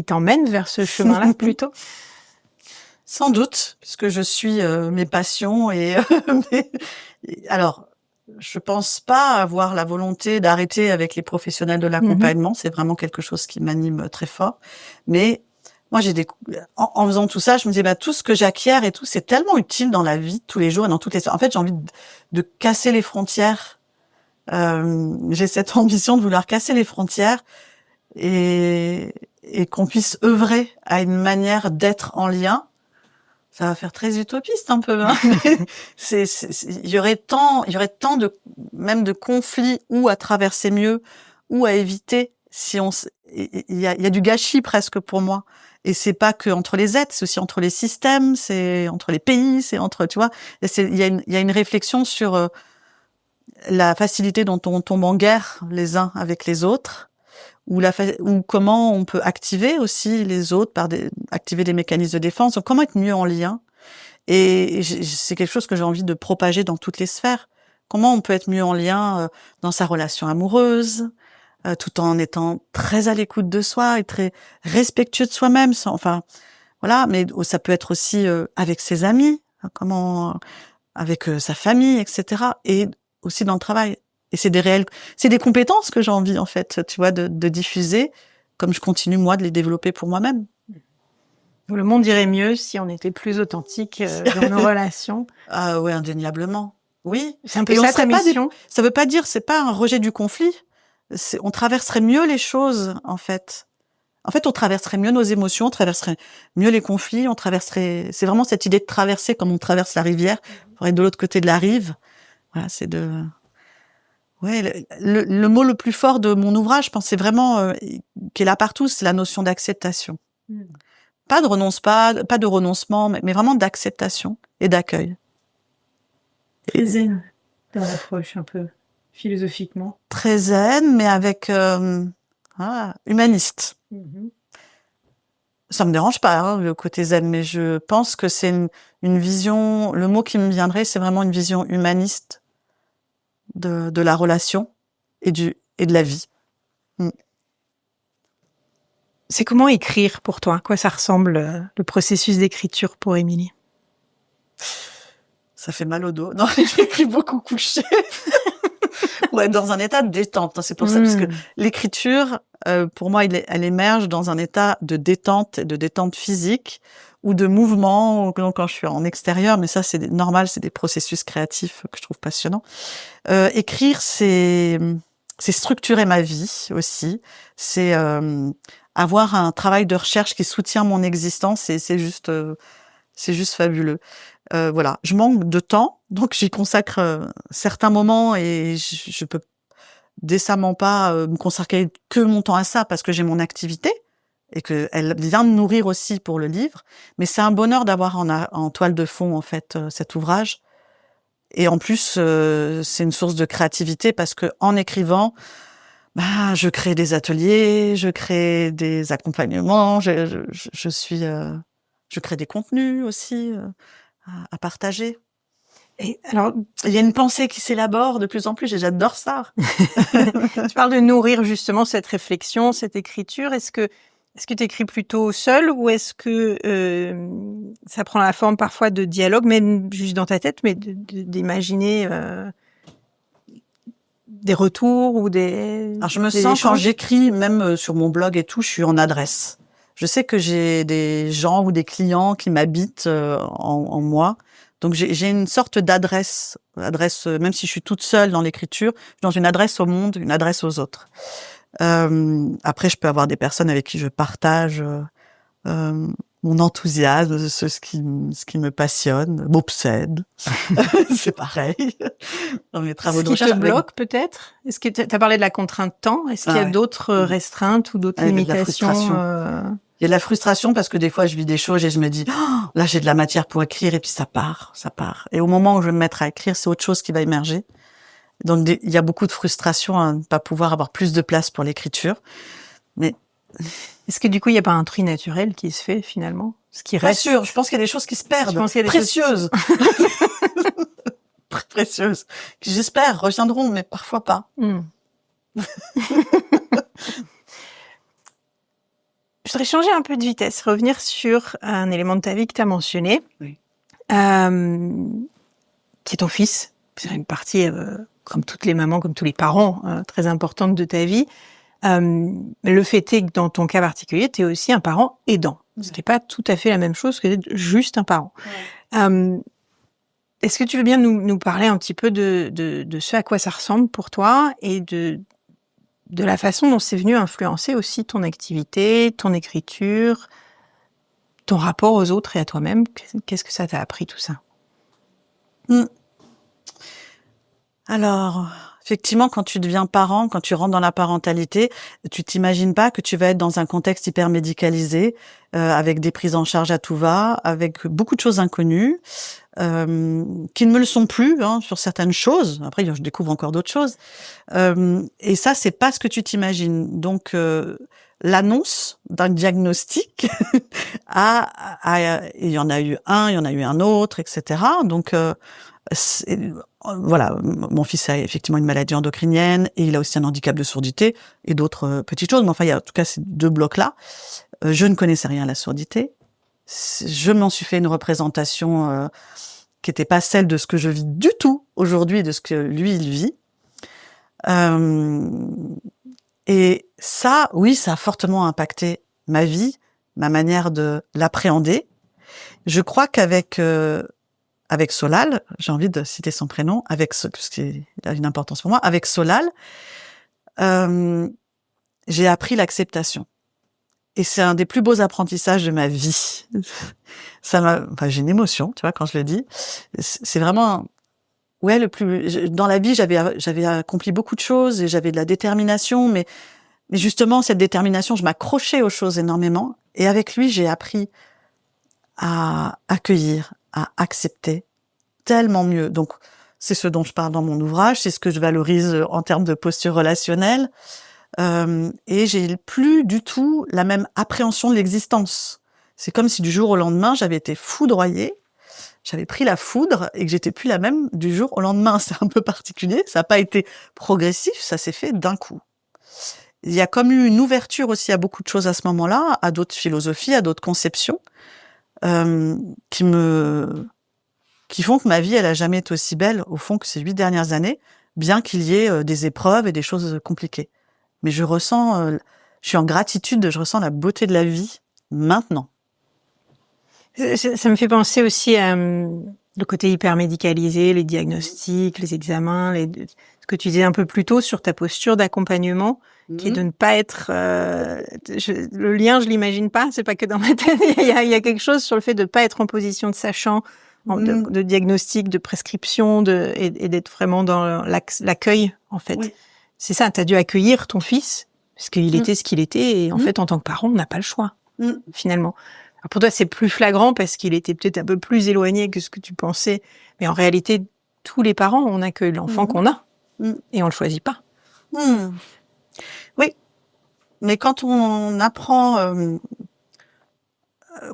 t'emmène vers ce chemin-là plutôt? Sans doute, puisque je suis mes passions et alors je pense pas avoir la volonté d'arrêter avec les professionnels de l'accompagnement. C'est vraiment quelque chose qui m'anime très fort. Mais moi, en faisant tout ça, je me disais, tout ce que j'acquiers et tout, c'est tellement utile dans la vie de tous les jours et dans toutes les... En fait, j'ai envie de casser les frontières J'ai cette ambition de vouloir casser les frontières et qu'on puisse œuvrer à une manière d'être en lien. Ça va faire très utopiste un peu, hein. Il y aurait tant même de conflits ou à traverser mieux ou à éviter si il y a du gâchis presque pour moi. Et c'est pas que entre les êtres, c'est aussi entre les systèmes, c'est entre les pays, c'est entre, tu vois. Il y a une réflexion sur la facilité dont on tombe en guerre les uns avec les autres, ou comment on peut activer aussi les autres activer des mécanismes de défense. Donc, comment être mieux en lien. Et c'est quelque chose que j'ai envie de propager dans toutes les sphères. Comment on peut être mieux en lien dans sa relation amoureuse, tout en étant très à l'écoute de soi et très respectueux de soi-même. Voilà. Mais ça peut être aussi avec ses amis, avec sa famille, etc. Et aussi dans le travail. Et c'est des compétences que j'ai envie, en fait, tu vois, de diffuser, comme je continue, moi, de les développer pour moi-même. Le monde irait mieux si on était plus authentique dans nos relations. Ah ouais, indéniablement. Oui. C'est un peu ça ta mission. Ça veut pas dire, c'est pas un rejet du conflit. On traverserait mieux les choses, en fait. En fait, on traverserait mieux nos émotions, on traverserait mieux les conflits, c'est vraiment cette idée de traverser comme on traverse la rivière, pour être de l'autre côté de la rive. Voilà, ouais, le mot le plus fort de mon ouvrage, je pense, c'est vraiment, qui est là partout, c'est la notion d'acceptation. Pas de renoncement, mais vraiment d'acceptation et d'accueil. Très zen, dans l'approche un peu philosophiquement. Très zen, mais avec humaniste. Ça me dérange pas, hein, le côté zen, mais je pense que c'est une vision. Le mot qui me viendrait, c'est vraiment une vision humaniste de la relation et de la vie. C'est comment écrire pour toi? À quoi ça ressemble le processus d'écriture pour Émilie? Ça fait mal au dos. Non, j'écris beaucoup couché. Ouais, dans un état de détente. C'est pour ça, parce que l'écriture, pour moi, elle émerge dans un état de détente physique ou de mouvement, donc quand je suis en extérieur, mais ça, c'est normal, c'est des processus créatifs que je trouve passionnants. Écrire, c'est structurer ma vie aussi. C'est avoir un travail de recherche qui soutient mon existence et c'est juste fabuleux. Voilà, je manque de temps, donc j'y consacre certains moments et je peux décemment pas me consacrer que mon temps à ça parce que j'ai mon activité et que elle vient me nourrir aussi pour le livre. Mais c'est un bonheur d'avoir en toile de fond en fait cet ouvrage. Et en plus, c'est une source de créativité parce que en écrivant, je crée des ateliers, je crée des accompagnements, je crée des contenus aussi à partager. Et alors, il y a une pensée qui s'élabore de plus en plus et j'adore ça. Tu parles de nourrir justement cette réflexion, cette écriture. Est-ce que tu écris plutôt seul ou est-ce que ça prend la forme parfois de dialogue, même juste dans ta tête, mais d'imaginer des retours ou des... Alors je me sens, quand j'écris, même sur mon blog et tout, je suis en adresse. Je sais que j'ai des gens ou des clients qui m'habitent en moi. Donc j'ai une sorte d'adresse, même si je suis toute seule dans l'écriture, je suis dans une adresse au monde, une adresse aux autres. Après, je peux avoir des personnes avec qui je partage mon enthousiasme, ce qui me passionne, m'obsède. C'est pareil. Dans mes travaux de recherche. Ce qui te bloque peut-être? Est-ce que tu as parlé de la contrainte temps? Est-ce qu'il y a d'autres restreintes ou d'autres limitations? Il y a de la frustration parce que des fois je vis des choses et je me dis là j'ai de la matière pour écrire et puis ça part. Et au moment où je vais me mettre à écrire, c'est autre chose qui va émerger. Donc il y a beaucoup de frustration à ne pas pouvoir avoir plus de place pour l'écriture. Mais est-ce que du coup il n'y a pas un tri naturel qui se fait finalement? Ce qui reste. Pas sûr. Je pense qu'il y a des choses qui se perdent. Je pense qu'il y a des précieuses. Très précieuses. Qui j'espère reviendront, mais parfois pas. Je voudrais changer un peu de vitesse, revenir sur un élément de ta vie que tu as mentionné, oui. Qui est ton fils. C'est une partie, comme toutes les mamans, comme tous les parents, très importante de ta vie. Le fait est que dans ton cas particulier, tu es aussi un parent aidant. Ce n'est pas tout à fait la même chose que d'être juste un parent. Ouais. Est-ce que tu veux bien nous parler un petit peu de ce à quoi ça ressemble pour toi et de la façon dont c'est venu influencer aussi ton activité, ton écriture, ton rapport aux autres et à toi-même? Qu'est-ce que ça t'a appris tout ça? Mmh. Alors, effectivement, quand tu deviens parent, quand tu rentres dans la parentalité, tu t'imagines pas que tu vas être dans un contexte hyper médicalisé, avec des prises en charge à tout va, avec beaucoup de choses inconnues, qui ne me le sont plus, hein, sur certaines choses. Après, je découvre encore d'autres choses. Et ça, c'est pas ce que tu t'imagines. Donc, l'annonce d'un diagnostic il y en a eu un, il y en a eu un autre, etc. Donc, voilà, mon fils a effectivement une maladie endocrinienne et il a aussi un handicap de surdité et d'autres petites choses. Mais enfin, il y a en tout cas ces deux blocs-là. Je ne connaissais rien à la surdité. Je m'en suis fait une représentation qui n'était pas celle de ce que je vis du tout aujourd'hui, de ce que lui, il vit. Et ça, oui, ça a fortement impacté ma vie, ma manière de l'appréhender. Je crois qu'avec avec Solal, j'ai envie de citer son prénom, parce qu'il a une importance pour moi, avec Solal, j'ai appris l'acceptation. Et c'est un des plus beaux apprentissages de ma vie. J'ai une émotion, tu vois, quand je le dis. C'est vraiment, ouais, dans la vie, j'avais accompli beaucoup de choses et j'avais de la détermination, mais justement, cette détermination, je m'accrochais aux choses énormément. Et avec lui, j'ai appris à accueillir, à accepter tellement mieux. Donc, c'est ce dont je parle dans mon ouvrage, c'est ce que je valorise en termes de posture relationnelle. Et j'ai plus du tout la même appréhension de l'existence. C'est comme si du jour au lendemain, j'avais été foudroyée, j'avais pris la foudre et que j'étais plus la même du jour au lendemain. C'est un peu particulier, ça n'a pas été progressif, ça s'est fait d'un coup. Il y a comme eu une ouverture aussi à beaucoup de choses à ce moment-là, à d'autres philosophies, à d'autres conceptions, qui font que ma vie, elle a jamais été aussi belle, au fond, que ces 8 dernières années, bien qu'il y ait des épreuves et des choses compliquées. Mais je suis en gratitude, je ressens la beauté de la vie maintenant. Ça me fait penser aussi à le côté hyper médicalisé, les diagnostics, les examens, ce que tu disais un peu plus tôt sur ta posture d'accompagnement, qui est de ne pas être... le lien, je l'imagine pas, c'est pas que dans ma tête. Il y a quelque chose sur le fait de ne pas être en position de sachant, de diagnostic, de prescription, et d'être vraiment dans l'accueil, en fait. Oui. C'est ça, tu as dû accueillir ton fils, parce qu'il était ce qu'il était, et en fait, en tant que parent, on n'a pas le choix, finalement. Alors pour toi, c'est plus flagrant parce qu'il était peut-être un peu plus éloigné que ce que tu pensais. Mais en réalité, tous les parents, on accueille l'enfant qu'on a. Et on le choisit pas. Oui. Mais quand on apprend,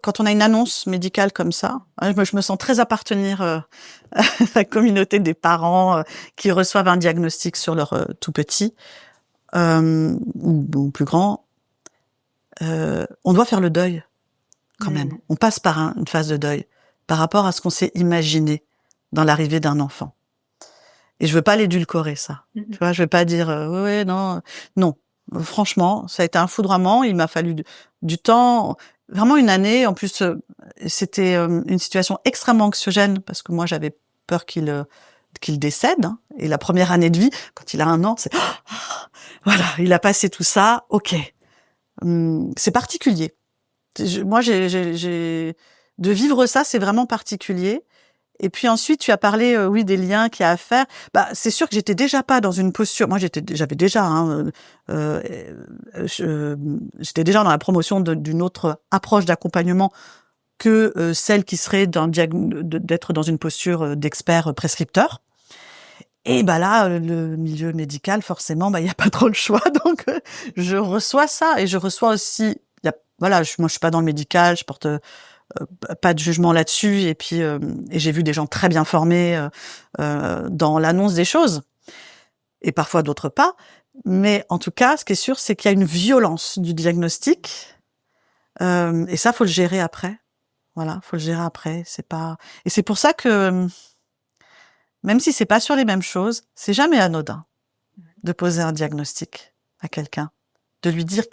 quand on a une annonce médicale comme ça, je me sens très appartenir à la communauté des parents qui reçoivent un diagnostic sur leur tout petit, ou plus grand. On doit faire le deuil. Quand même. On passe par une phase de deuil par rapport à ce qu'on s'est imaginé dans l'arrivée d'un enfant. Et je veux pas l'édulcorer, ça. Tu vois, je veux pas dire ouais, non. Non. Franchement, ça a été un foudroiement, il m'a fallu du temps, vraiment une année. En plus, c'était une situation extrêmement anxiogène parce que moi j'avais peur qu'il décède, hein. Et la première année de vie, quand il a 1 an, c'est voilà, il a passé tout ça, OK. C'est particulier. Moi, de vivre ça, c'est vraiment particulier. Et puis ensuite, tu as parlé, oui, des liens qu'il y a à faire. Bah, c'est sûr que j'étais déjà pas dans une posture. Moi, j'étais déjà dans la promotion d'une autre approche d'accompagnement que celle qui serait d'être dans une posture d'expert prescripteur. Et bah là, le milieu médical, forcément, il y a pas trop le choix. Donc, je reçois ça et je reçois aussi. Voilà, moi je suis pas dans le médical, je porte pas de jugement là-dessus, et puis et j'ai vu des gens très bien formés dans l'annonce des choses, et parfois d'autres pas. Mais en tout cas, ce qui est sûr, c'est qu'il y a une violence du diagnostic, et ça, faut le gérer après. Voilà, faut le gérer après. Et c'est pour ça que même si c'est pas sur les mêmes choses, c'est jamais anodin de poser un diagnostic à quelqu'un, de lui dire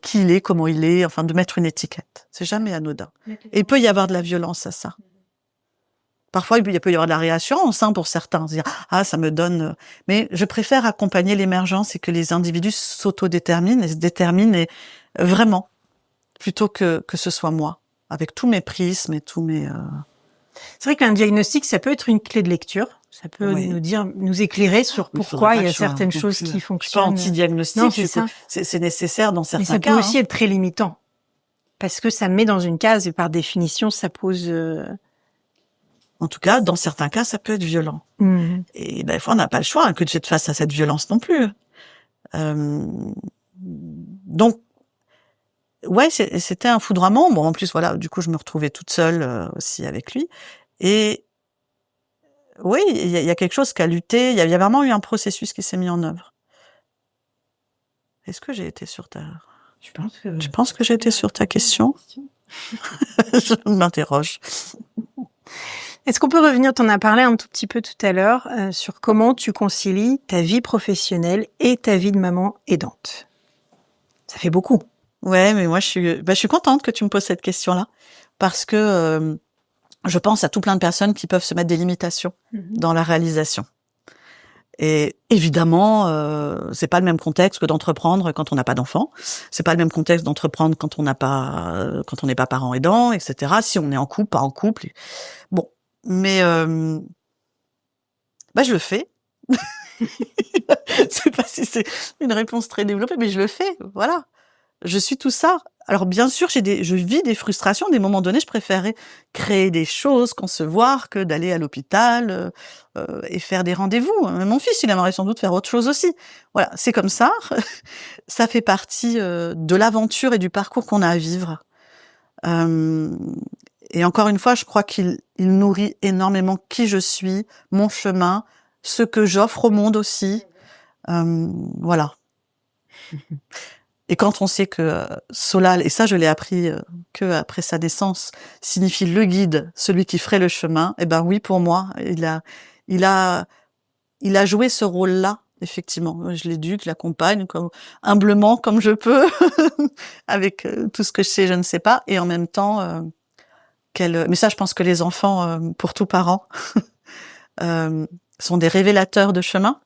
qui il est, comment il est, enfin de mettre une étiquette. C'est jamais anodin. Et il peut y avoir de la violence à ça. Parfois, il peut y avoir de la réassurance pour certains, se dire ah ça me donne. Mais je préfère accompagner l'émergence et que les individus s'autodéterminent et se déterminent et vraiment plutôt que ce soit moi avec tous mes prismes et tous mes. C'est vrai qu'un diagnostic, ça peut être une clé de lecture. Ça peut nous éclairer sur pourquoi il y a certaines choses qui fonctionnent. Je suis pas anti-diagnostic. Non, c'est ça. C'est nécessaire dans certains cas. Mais ça peut aussi être très limitant. Parce que ça met dans une case et par définition, ça pose... En tout cas, dans certains cas, ça peut être violent. Et des fois, on n'a pas le choix que d'être face à cette violence non plus. Donc, ouais, c'était un foudroiement. Bon, en plus, voilà, du coup, je me retrouvais toute seule aussi avec lui. Et oui, il y a quelque chose qui a lutté. Il y a vraiment eu un processus qui s'est mis en œuvre. Est-ce que j'ai été sur ta... Tu penses que j'ai été sur ta question? Je m'interroge. Est-ce qu'on peut revenir, t'en as parlé un tout petit peu tout à l'heure, sur comment tu concilies ta vie professionnelle et ta vie de maman aidante? Ça fait beaucoup. Ouais, mais moi, je suis contente que tu me poses cette question-là, parce que je pense à tout plein de personnes qui peuvent se mettre des limitations dans la réalisation. Et évidemment, c'est pas le même contexte que d'entreprendre quand on n'a pas d'enfant. C'est pas le même contexte d'entreprendre quand on n'est pas parent aidant, etc. Si on est en couple, pas en couple. Bon, mais je le fais. Je sais pas si c'est une réponse très développée, mais je le fais. Voilà, je suis tout ça. Alors bien sûr, je vis des frustrations. Des moments donnés, je préférerais créer des choses, concevoir, que d'aller à l'hôpital et faire des rendez-vous. Mon fils, il aimerait sans doute faire autre chose aussi. Voilà, c'est comme ça. Ça fait partie de l'aventure et du parcours qu'on a à vivre. Et encore une fois, je crois qu'il nourrit énormément qui je suis, mon chemin, ce que j'offre au monde aussi. Voilà. Et quand on sait que Solal, et ça je l'ai appris que après sa naissance, signifie le guide, celui qui ferait le chemin, eh ben oui, pour moi, il a joué ce rôle-là, effectivement. Je l'éduque, je l'accompagne humblement comme je peux, avec tout ce que je sais, je ne sais pas, et en même temps, mais ça je pense que les enfants, pour tout parent, sont des révélateurs de chemin,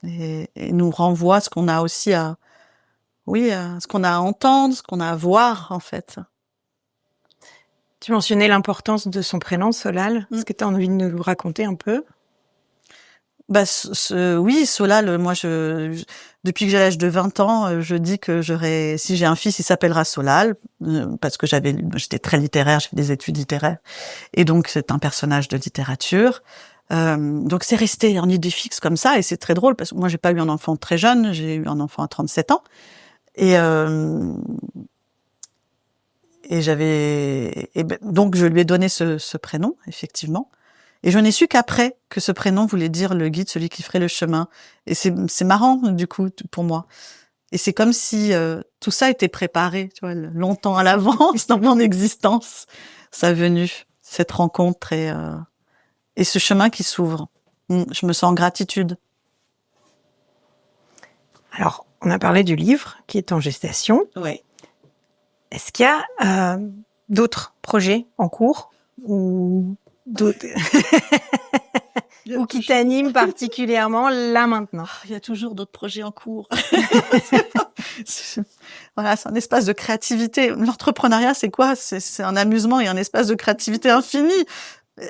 et nous renvoient à ce qu'on a aussi ce qu'on a à entendre, ce qu'on a à voir, en fait. Tu mentionnais l'importance de son prénom, Solal. Est-ce que tu as envie de nous raconter un peu? Oui, Solal, moi, depuis que j'ai l'âge de 20 ans, je dis que si j'ai un fils, il s'appellera Solal, parce que j'étais très littéraire, j'ai fait des études littéraires, et donc c'est un personnage de littérature. Donc c'est resté en idée fixe comme ça, et c'est très drôle, parce que moi, j'ai pas eu un enfant très jeune, j'ai eu un enfant à 37 ans. Et donc je lui ai donné ce prénom, effectivement. Et je n'ai su qu'après que ce prénom voulait dire le guide, celui qui ferait le chemin. Et c'est marrant, du coup, pour moi. Et c'est comme si tout ça était préparé, tu vois, longtemps à l'avance dans mon existence. Sa venue, cette rencontre et ce chemin qui s'ouvre. Je me sens en gratitude. Alors, on a parlé du livre qui est en gestation. Oui. Est-ce qu'il y a d'autres projets en cours ou d'autres ou qui t'animent particulièrement là maintenant? Il y a toujours d'autres projets en cours. Voilà, c'est un espace de créativité. L'entrepreneuriat, c'est quoi? C'est un amusement et un espace de créativité infini.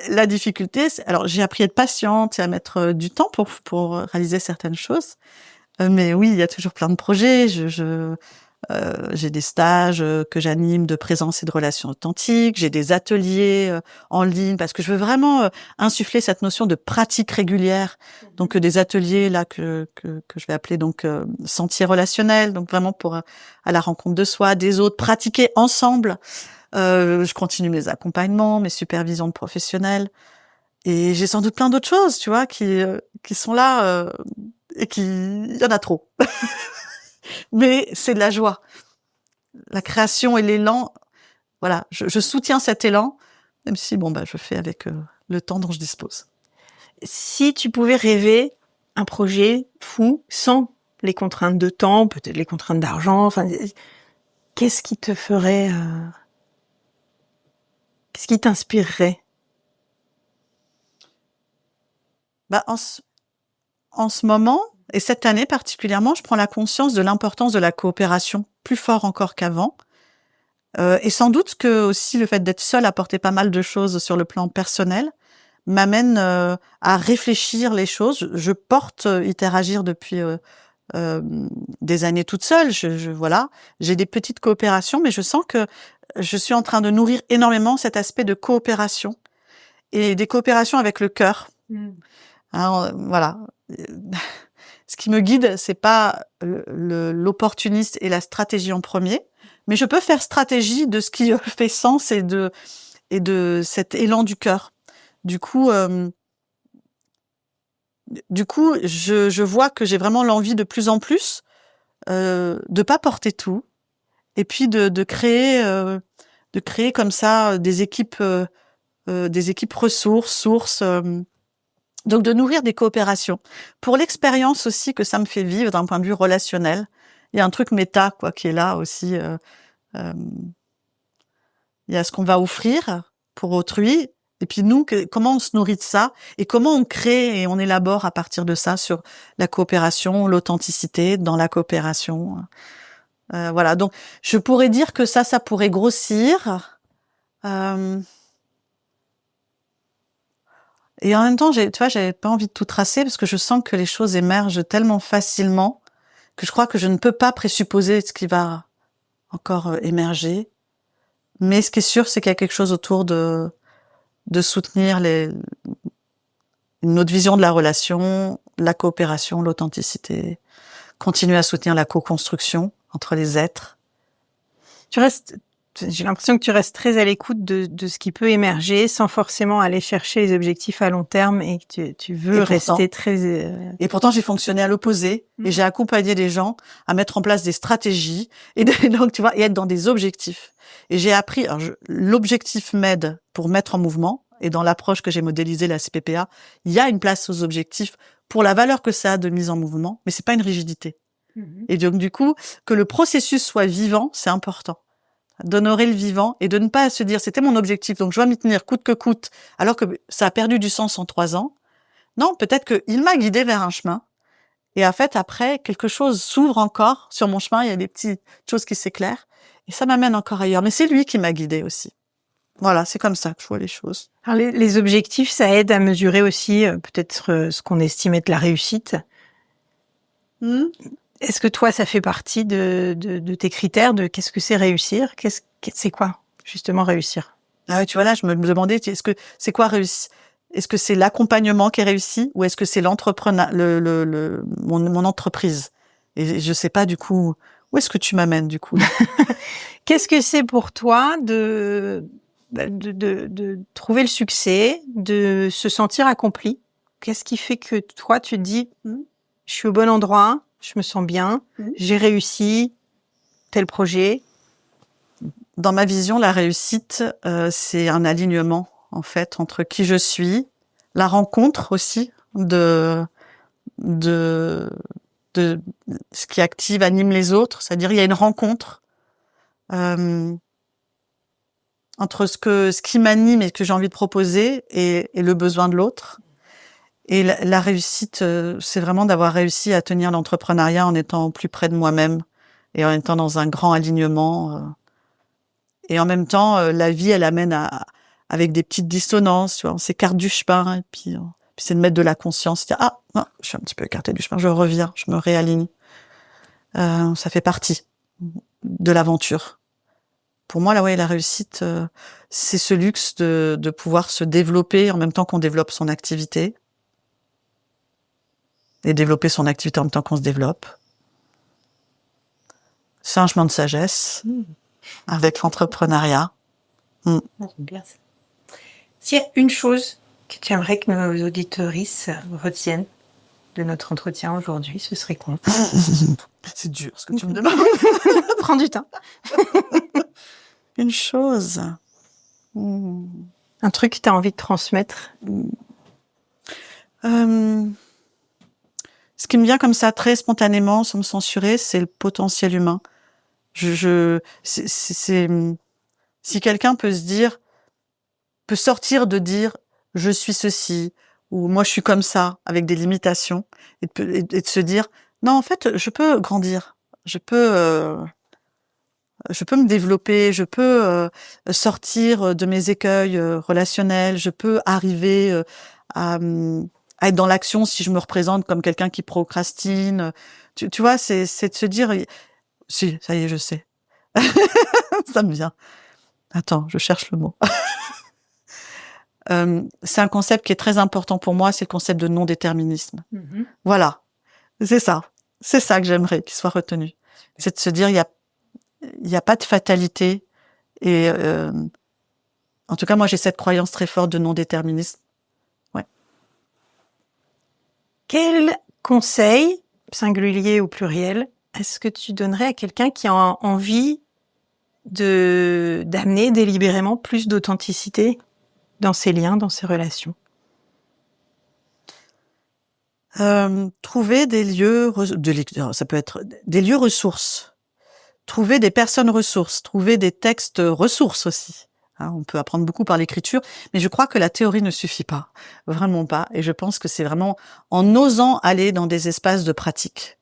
La difficulté, alors j'ai appris à être patiente et à mettre du temps pour réaliser certaines choses. Mais oui, il y a toujours plein de projets. J'ai des stages que j'anime de présence et de relations authentiques. J'ai des ateliers en ligne parce que je veux vraiment insuffler cette notion de pratique régulière. Donc des ateliers là que je vais appeler donc sentier relationnel. Donc vraiment pour à la rencontre de soi, des autres, pratiquer ensemble. Je continue mes accompagnements, mes supervisions de professionnels. Et j'ai sans doute plein d'autres choses, tu vois, qui sont là. Et il y en a trop. Mais c'est de la joie. La création et l'élan, voilà, je soutiens cet élan, même si, je fais avec le temps dont je dispose. Si tu pouvais rêver un projet fou, sans les contraintes de temps, peut-être les contraintes d'argent, qu'est-ce qui te ferait... Qu'est-ce qui t'inspirerait? Bah, en ce moment, et cette année particulièrement, je prends la conscience de l'importance de la coopération, plus fort encore qu'avant. Et sans doute que aussi le fait d'être seule, apporter pas mal de choses sur le plan personnel, m'amène à réfléchir les choses. Je porte Interagir depuis des années toute seule. Voilà, j'ai des petites coopérations, mais je sens que je suis en train de nourrir énormément cet aspect de coopération et des coopérations avec le cœur. Hein, voilà. Ce qui me guide, c'est pas l'opportuniste et la stratégie en premier, mais je peux faire stratégie de ce qui fait sens et de cet élan du cœur. Du coup, je vois que j'ai vraiment l'envie de plus en plus de pas porter tout, et puis de créer comme ça des équipes sources. Donc de nourrir des coopérations. Pour l'expérience aussi que ça me fait vivre d'un point de vue relationnel, il y a un truc méta quoi qui est là aussi. Il y a ce qu'on va offrir pour autrui, et puis nous, comment on se nourrit de ça, et comment on crée et on élabore à partir de ça sur la coopération, l'authenticité dans la coopération. Voilà, donc je pourrais dire que ça pourrait grossir. Et en même temps, tu vois, j'avais pas envie de tout tracer parce que je sens que les choses émergent tellement facilement que je crois que je ne peux pas présupposer ce qui va encore émerger. Mais ce qui est sûr, c'est qu'il y a quelque chose autour de soutenir une autre vision de la relation, la coopération, l'authenticité, continuer à soutenir la co-construction entre les êtres. J'ai l'impression que tu restes très à l'écoute de ce qui peut émerger sans forcément aller chercher les objectifs à long terme, et que tu veux rester très... Et pourtant, j'ai fonctionné à l'opposé et j'ai accompagné les gens à mettre en place des stratégies et donc, tu vois, et être dans des objectifs. Et j'ai appris, l'objectif m'aide pour mettre en mouvement, et dans l'approche que j'ai modélisée, la CPPA, il y a une place aux objectifs pour la valeur que ça a de mise en mouvement, mais c'est pas une rigidité. Et donc, du coup, que le processus soit vivant, c'est important. D'honorer le vivant et de ne pas se dire c'était mon objectif, donc je dois m'y tenir coûte que coûte, alors que ça a perdu du sens en 3 ans. Non, peut-être qu'il m'a guidé vers un chemin. Et en fait, après, quelque chose s'ouvre encore sur mon chemin, il y a des petites choses qui s'éclairent, et ça m'amène encore ailleurs. Mais c'est lui qui m'a guidée aussi. Voilà, c'est comme ça que je vois les choses. Alors les objectifs, ça aide à mesurer aussi peut-être ce qu'on estimait être la réussite. Est-ce que toi, ça fait partie de tes critères de qu'est-ce que c'est réussir? C'est quoi, justement, réussir? Ah ouais, tu vois, là, je me demandais, est-ce que c'est quoi réussir? Est-ce que c'est l'accompagnement qui est réussi, ou est-ce que c'est l'entrepreneur, mon entreprise? Et je sais pas, du coup, où est-ce que tu m'amènes, du coup, là? Qu'est-ce que c'est pour toi de trouver le succès, de se sentir accompli? Qu'est-ce qui fait que toi, tu te dis, je suis au bon endroit, je me sens bien, j'ai réussi tel projet? Dans ma vision, la réussite, c'est un alignement, en fait, entre qui je suis, la rencontre aussi de ce qui active, anime les autres. C'est-à-dire, il y a une rencontre entre ce qui m'anime et que j'ai envie de proposer et le besoin de l'autre. Et la réussite, c'est vraiment d'avoir réussi à tenir l'entrepreneuriat en étant au plus près de moi-même et en étant dans un grand alignement. Et en même temps, la vie, elle amène avec des petites dissonances, tu vois, on s'écarte du chemin, et puis c'est de mettre de la conscience, dire, ah, non, je suis un petit peu écartée du chemin, je reviens, je me réaligne. Ça fait partie de l'aventure. Pour moi, la réussite, c'est ce luxe de pouvoir se développer en même temps qu'on développe son activité. Et développer son activité en même temps qu'on se développe. C'est un chemin de sagesse avec l'entrepreneuriat. J'aime bien ça. S'il y a une chose que tu aimerais que nos auditorices retiennent de notre entretien aujourd'hui, ce serait quoi? C'est dur ce que tu me demandes. Prends du temps. Une chose. Un truc que tu as envie de transmettre. Ce qui me vient comme ça très spontanément, sans me censurer, c'est le potentiel humain. Si quelqu'un peut sortir de dire je suis ceci, où moi je suis comme ça, avec des limitations, et de se dire, non, en fait, je peux grandir, je peux me développer, je peux sortir de mes écueils relationnels, je peux arriver à, à être dans l'action si je me représente comme quelqu'un qui procrastine. Tu vois, c'est de se dire, si, ça y est, je sais. Ça me vient. Attends, je cherche le mot. C'est un concept qui est très important pour moi, c'est le concept de non-déterminisme. Voilà, c'est ça. C'est ça que j'aimerais qu'il soit retenu. C'est de se dire, il y a pas de fatalité. Et en tout cas, moi, j'ai cette croyance très forte de non-déterminisme. Ouais. Quel conseil, singulier ou pluriel, est-ce que tu donnerais à quelqu'un qui a envie d'amener délibérément plus d'authenticité dans ses liens, dans ses relations? Trouver des lieux, ça peut être des lieux ressources. Trouver des personnes ressources. Trouver des textes ressources aussi. Hein, on peut apprendre beaucoup par l'écriture, mais je crois que la théorie ne suffit pas. Vraiment pas. Et je pense que c'est vraiment en osant aller dans des espaces de pratique.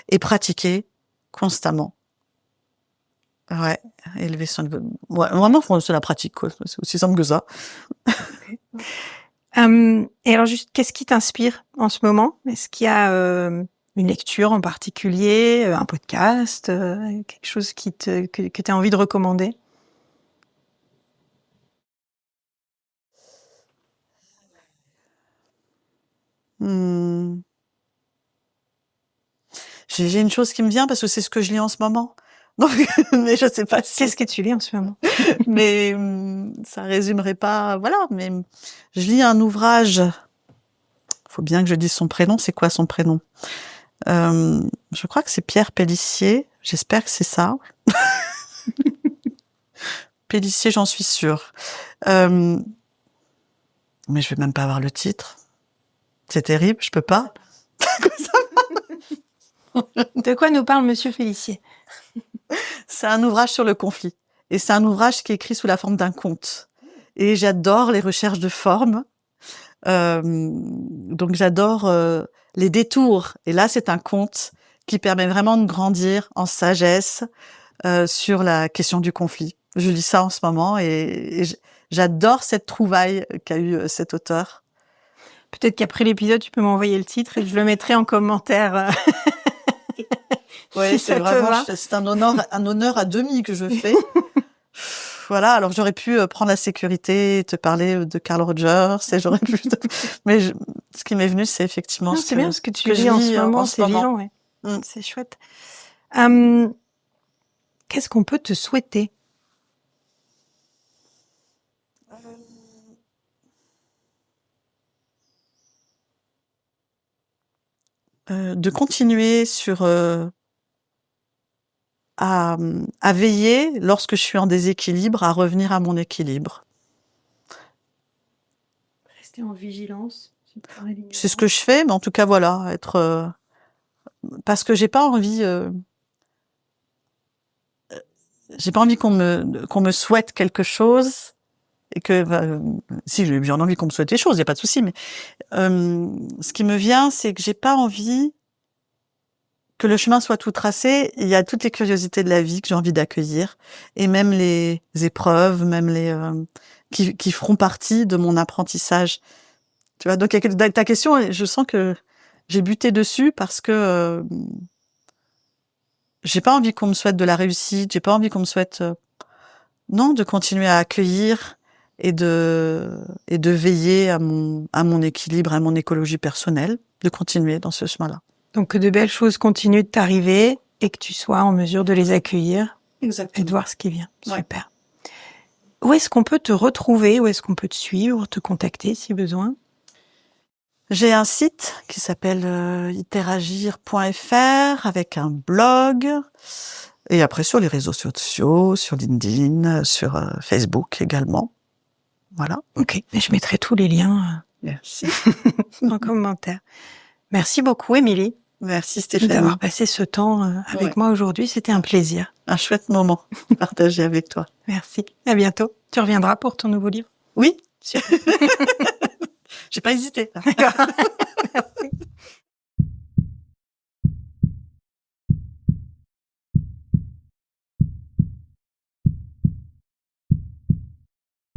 Et pratiquer constamment. Ouais, élever son niveau. Ouais, vraiment, c'est la pratique, quoi. C'est aussi simple que ça. Et alors, juste, qu'est-ce qui t'inspire en ce moment? Est-ce qu'il y a une lecture en particulier, un podcast, quelque chose que tu as envie de recommander? J'ai une chose qui me vient parce que c'est ce que je lis en ce moment. Donc, mais je sais pas si. Qu'est-ce que tu lis en ce moment? Mais ça résumerait pas. Voilà. Mais je lis un ouvrage. Faut bien que je dise son prénom. C'est quoi son prénom? Je crois que c'est Pierre Pélissier. J'espère que c'est ça. Pélissier, j'en suis sûre. Mais je vais même pas avoir le titre. C'est terrible. Je peux pas. De quoi nous parle Monsieur Pélissier? C'est un ouvrage sur le conflit. Et c'est un ouvrage qui est écrit sous la forme d'un conte. Et j'adore les recherches de forme. Donc j'adore les détours. Et là, c'est un conte qui permet vraiment de grandir en sagesse sur la question du conflit. Je lis ça en ce moment et j'adore cette trouvaille qu'a eu cet auteur. Peut-être qu'après l'épisode, tu peux m'envoyer le titre et je le mettrai en commentaire. Oui, si c'est vraiment, c'est un honneur à demi que je fais. Voilà, alors j'aurais pu prendre la sécurité et te parler de Carl Rogers, et j'aurais pu, mais ce qui m'est venu, c'est effectivement c'est bien ce que tu lis je en lis ce moment, c'est vivant, ouais. C'est chouette. Qu'est-ce qu'on peut te souhaiter? De continuer sur à veiller lorsque je suis en déséquilibre, à revenir à mon équilibre. Rester en vigilance. C'est ce que je fais, mais en tout cas voilà, être parce que j'ai pas envie qu'on me souhaite quelque chose et que si j'ai bien envie qu'on me souhaite des choses, il y a pas de souci, mais ce qui me vient, c'est que j'ai pas envie que le chemin soit tout tracé. Il y a toutes les curiosités de la vie que j'ai envie d'accueillir, et même les épreuves, même les qui feront partie de mon apprentissage. Tu vois, donc ta question, je sens que j'ai buté dessus parce que j'ai pas envie qu'on me souhaite de la réussite, j'ai pas envie qu'on me souhaite non, de continuer à accueillir et de veiller à mon équilibre, à mon écologie personnelle, de continuer dans ce chemin-là. Donc que de belles choses continuent de t'arriver et que tu sois en mesure de les accueillir. Exactement. Et de voir ce qui vient. Ouais. Super. Où est-ce qu'on peut te retrouver? Où est-ce qu'on peut te suivre, te contacter si besoin? J'ai un site qui s'appelle iteragir.fr avec un blog. Et après sur les réseaux sociaux, sur LinkedIn, sur Facebook également. Voilà. Ok, je mettrai tous les liens Merci. en commentaire. Merci beaucoup, Émilie. Merci Stéphanie. D'avoir passé ce temps avec moi aujourd'hui, c'était un plaisir. Un chouette moment partagé avec toi. Merci. À bientôt. Tu reviendras pour ton nouveau livre? Oui. Super. J'ai pas hésité.